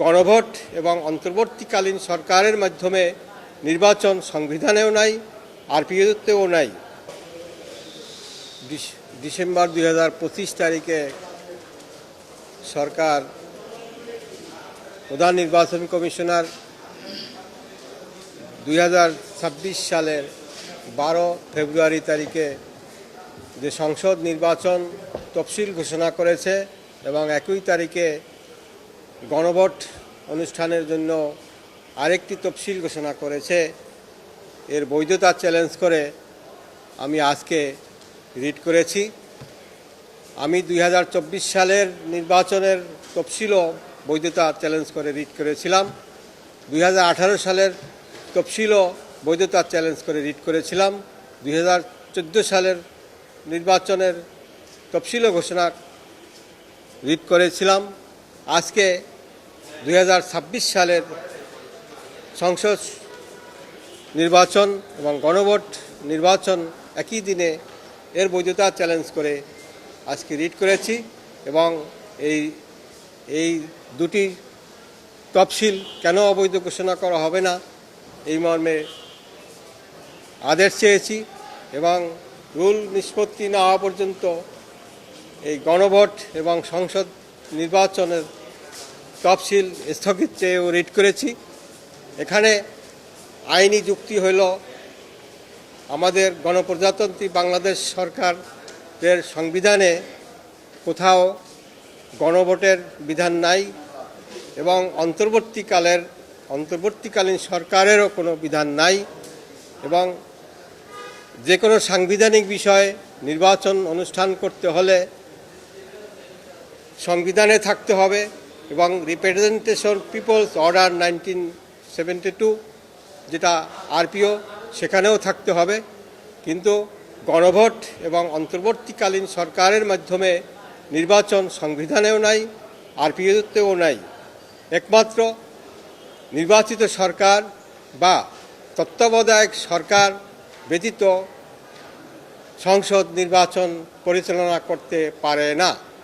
গণভোট এবং অন্তর্বর্তীকালীন সরকারের মাধ্যমে নির্বাচন সংবিধানেও নাই, আরপিওতেও নাই। ডিসেম্বর 2025 তারিখে সরকার প্রধান নির্বাচন কমিশনার 2026 সালের 12 ফেব্রুয়ারি তারিখে যে সংসদ নির্বাচন তফসিল ঘোষণা করেছে এবং একই তারিখে গণভোট অনুষ্ঠানের জন্য আরেকটি তফসিল ঘোষণা করেছে, এর বৈধতা চ্যালেঞ্জ করে আমি আজকে রিট করেছি। আমি 2024 সালের নির্বাচনের তফসিলও বৈধতা চ্যালেঞ্জ করে রিট করেছিলাম। 2018 সালের তফসিলও বৈধতা চ্যালেঞ্জ করে রিট করেছিলাম। 2014 সালের নির্বাচনের তফসিলও ঘোষণা রিট করেছিলাম। আজকে 2026 সালের সংসদ নির্বাচন এবং গণভোট নির্বাচন একই দিনে, এর বৈধতা চ্যালেঞ্জ করে আজকে রিট করেছি এবং এই দুটি তফসিল কেন অবৈধ ঘোষণা করা হবে না এই মর্মে আদেশ চেয়েছি এবং রুল নিষ্পত্তি না হওয়া পর্যন্ত এই গণভোট এবং সংসদ নির্বাচনের তফসিল স্থগিত চেয়েও রিট করেছি। এখানে আইনি যুক্তি হইল, আমাদের গণপ্রজাতন্ত্রী বাংলাদেশ সরকারের সংবিধানে কোথাও গণভোটের বিধান নাই এবং অন্তর্বর্তীকালীন সরকারেরও কোনো বিধান নাই এবং যে কোনো সাংবিধানিক বিষয়ে নির্বাচন অনুষ্ঠান করতে হলে সংবিধানে থাকতে হবে এবং রিপ্রেজেন্টেশন পিপলস অর্ডার 1972 যেটা আরপিও, সেখানেও থাকতে হবে। কিন্তু গণভোট এবং অন্তর্বর্তীকালীন সরকারের মাধ্যমে নির্বাচন সংবিধানেও নাই, আরপিওতেও নাই। একমাত্র নির্বাচিত সরকার বা তত্ত্বাবধায়ক সরকার ব্যতীত সংসদ নির্বাচন পরিচালনা করতে পারে না।